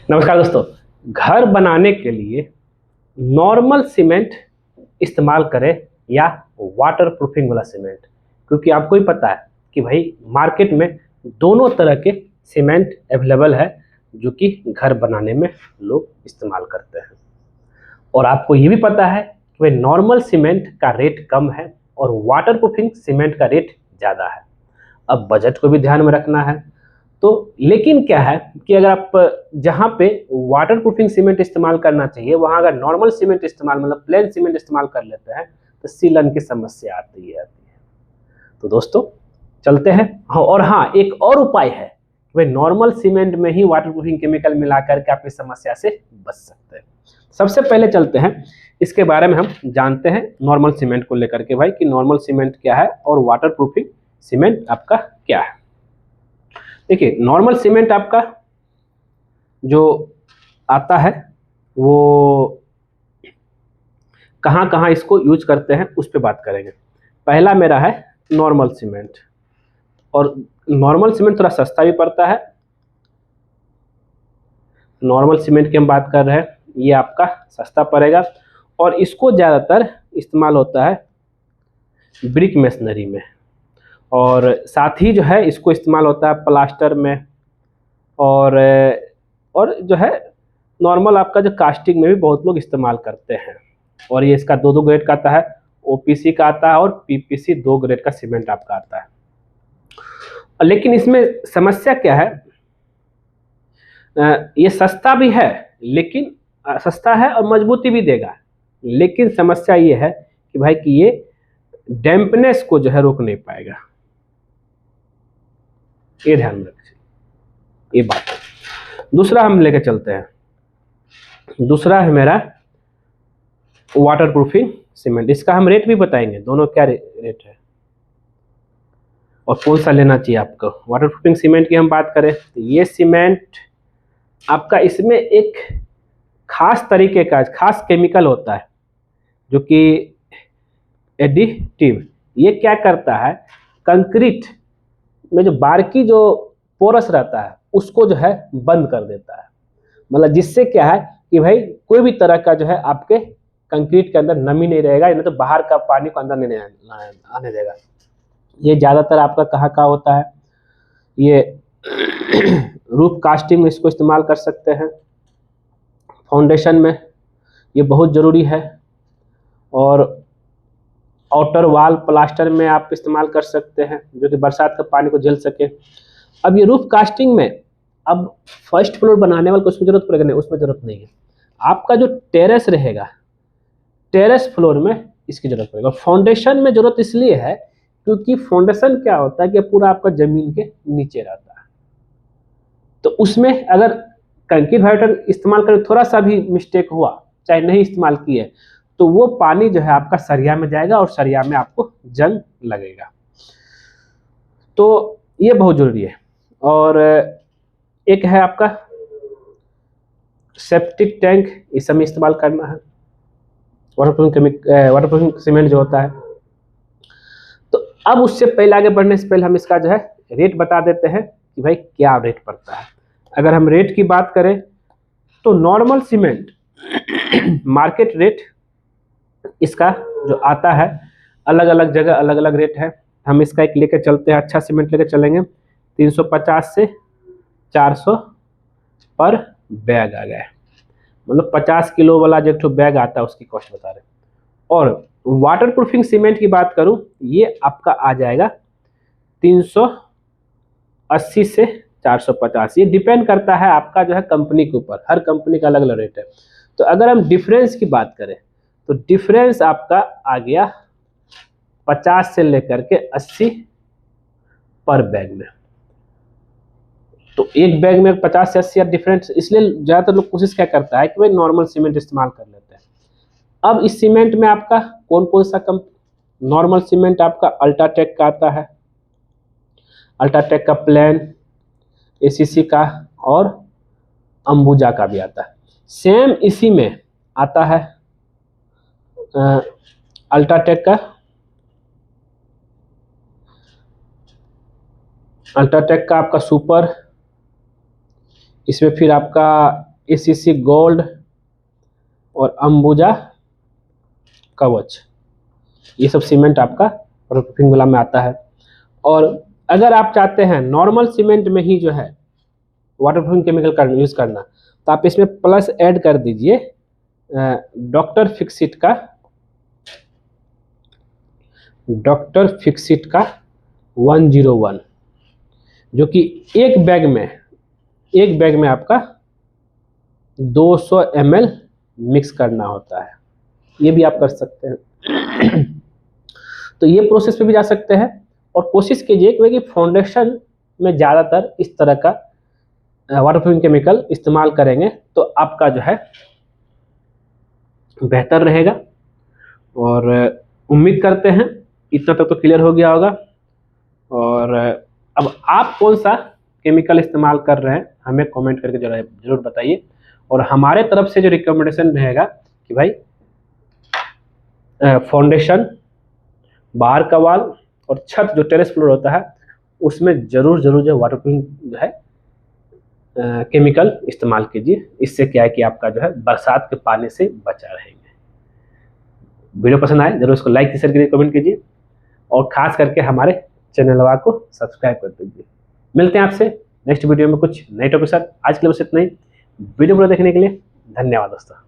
नमस्कार दोस्तों। घर बनाने के लिए नॉर्मल सीमेंट इस्तेमाल करें या वाटर प्रूफिंग वाला सीमेंट, क्योंकि आपको ही पता है कि भाई मार्केट में दोनों तरह के सीमेंट अवेलेबल है जो कि घर बनाने में लोग इस्तेमाल करते हैं। और आपको ये भी पता है कि भाई नॉर्मल सीमेंट का रेट कम है और वाटर प्रूफिंग सीमेंट का रेट ज़्यादा है। अब बजट को भी ध्यान में रखना है। तो लेकिन क्या है कि अगर आप जहाँ पे वाटर प्रूफिंग सीमेंट इस्तेमाल करना चाहिए वहाँ अगर नॉर्मल सीमेंट इस्तेमाल मतलब प्लेन सीमेंट इस्तेमाल कर लेते हैं तो सीलन की समस्या आती है। तो दोस्तों चलते हैं। हाँ, और हाँ, एक और उपाय है, भाई नॉर्मल सीमेंट में ही वाटर प्रूफिंग केमिकल मिला करके आप इस समस्या से बच सकते हैं। सबसे पहले चलते हैं, इसके बारे में हम जानते हैं नॉर्मल सीमेंट को लेकर के भाई कि नॉर्मल सीमेंट क्या है और वाटर प्रूफिंग सीमेंट आपका क्या है। देखिए, नॉर्मल सीमेंट आपका जो आता है वो कहाँ कहाँ इसको यूज करते हैं उस पर बात करेंगे। पहला मेरा है नॉर्मल सीमेंट, और नॉर्मल सीमेंट थोड़ा सस्ता भी पड़ता है। नॉर्मल सीमेंट की हम बात कर रहे हैं, ये आपका सस्ता पड़ेगा और इसको ज़्यादातर इस्तेमाल होता है ब्रिक मेसनरी में, और साथ ही जो है इसको इस्तेमाल होता है प्लास्टर में, और जो है नॉर्मल आपका जो कास्टिंग में भी बहुत लोग इस्तेमाल करते हैं। और ये इसका दो दो ग्रेड का आता है, ओपीसी का आता है और पीपीसी, दो ग्रेड का सीमेंट आपका आता है। लेकिन इसमें समस्या क्या है, ये सस्ता भी है, लेकिन सस्ता है और मजबूती भी देगा, लेकिन समस्या ये है कि भाई कि ये डैम्पनेस को जो है रोक नहीं पाएगा। ये ध्यान में रखिए, ये बात है। दूसरा हम लेके चलते हैं, दूसरा है मेरा वाटर प्रूफिंग सीमेंट। इसका हम रेट भी बताएंगे, दोनों क्या रेट है और कौन सा लेना चाहिए आपको। वाटर प्रूफिंग सीमेंट की हम बात करें तो ये सीमेंट आपका, इसमें एक खास तरीके का खास केमिकल होता है जो कि एडिटिव। ये क्या करता है, कंक्रीट में जो बारीकी जो पोरस रहता है उसको जो है बंद कर देता है। मतलब जिससे क्या है कि भाई कोई भी तरह का जो है आपके कंक्रीट के अंदर नमी नहीं रहेगा, नहीं तो बाहर का पानी को अंदर नहीं आने देगा। ये ज़्यादातर आपका कहाँ का होता है, ये रूफ कास्टिंग में इसको इस्तेमाल कर सकते हैं, फाउंडेशन में ये बहुत ज़रूरी है, और आउटर वाल प्लास्टर में आप इस्तेमाल कर सकते हैं जो कि बरसात का पानी को झेल सके। अब ये रूफ कास्टिंग में अब फर्स्ट फ्लोर बनाने वाले को उसमें जरूरत पड़ेगा नहीं, उसमें जरूरत नहीं है। आपका जो टेरेस रहेगा, टेरेस फ्लोर में इसकी जरूरत पड़ेगा। फाउंडेशन में जरूरत इसलिए है क्योंकि फाउंडेशन क्या होता है कि पूरा आपका जमीन के नीचे रहता है, तो उसमें अगर कंक्रीट फाउंडेशन इस्तेमाल करें, थोड़ा सा भी मिस्टेक हुआ, चाहे नहीं इस्तेमाल किए, तो वो पानी जो है आपका सरिया में जाएगा और सरिया में आपको जंग लगेगा। तो ये बहुत जरूरी है। और एक है आपका सेप्टिक टैंक, इस समय इस्तेमाल करना है वाटर प्रूफिंग सीमेंट जो होता है। तो अब उससे पहले, आगे बढ़ने से पहले हम इसका जो है रेट बता देते हैं कि भाई क्या रेट पड़ता है। अगर हम रेट की बात करें तो नॉर्मल सीमेंट मार्केट रेट इसका जो आता है, अलग अलग जगह अलग अलग रेट है। हम इसका एक लेके चलते हैं, अच्छा सीमेंट लेके चलेंगे, 350 से 400 पर बैग आ गया, मतलब 50 किलो वाला जो एक बैग आता है उसकी कॉस्ट बता रहे हैं। और वाटर प्रूफिंग सीमेंट की बात करूं, ये आपका आ जाएगा 380 से 450। ये डिपेंड करता है आपका जो है कंपनी के ऊपर, हर कंपनी का अलग अलग रेट है। तो अगर हम डिफरेंस की बात करें तो डिफरेंस आपका आ गया 50 से लेकर के 80 पर बैग में। तो एक बैग में 50 से 80 डिफरेंस, इसलिए ज़्यादातर लोग कोशिश क्या करता है कि भाई नॉर्मल सीमेंट इस्तेमाल कर लेते हैं। अब इस सीमेंट में आपका कौन कौन सा नॉर्मल सीमेंट आपका अल्ट्राटेक का आता है, अल्ट्राटेक का प्लेन, एसीसी का और अंबुजा का भी आता है। सेम इसी में आता है अल्ट्राटेक का, अल्ट्राटेक का आपका सुपर, इसमें फिर आपका ACC गोल्ड और अंबुजा कवच, ये सब सीमेंट आपका वाटरप्रूफिंग वाला में आता है। और अगर आप चाहते हैं नॉर्मल सीमेंट में ही जो है वाटरप्रूफिंग केमिकल यूज़ करना, तो आप इसमें प्लस ऐड कर दीजिए डॉक्टर फिक्सिट का 101, जो कि एक बैग में आपका 200 ml मिक्स करना होता है। ये भी आप कर सकते हैं। तो ये प्रोसेस पे भी जा सकते हैं। और कोशिश कीजिए कि फाउंडेशन में ज़्यादातर इस तरह का वाटरप्रूफिंग केमिकल इस्तेमाल करेंगे तो आपका जो है बेहतर रहेगा। और उम्मीद करते हैं इतना तक तो क्लियर हो गया होगा। और अब आप कौन सा केमिकल इस्तेमाल कर रहे हैं हमें कमेंट करके जरूर बताइए। और हमारे तरफ से जो रिकमेंडेशन रहेगा कि भाई फाउंडेशन, बाहर का वाल और छत जो टेरेस फ्लोर होता है उसमें जरूर जो वाटरप्रूफिंग जो है केमिकल इस्तेमाल कीजिए। इससे क्या है कि आपका जो है बरसात के पानी से बचा रहेंगे। वीडियो पसंद आए जरूर इसको लाइक शेयर कीजिए, कमेंट कीजिए और खास करके हमारे चैनल को सब्सक्राइब कर दीजिए। मिलते हैं आपसे नेक्स्ट वीडियो में कुछ नए टॉपिक के साथ। आज के लिए बस इतना ही। वीडियो पूरा देखने के लिए धन्यवाद दोस्तों।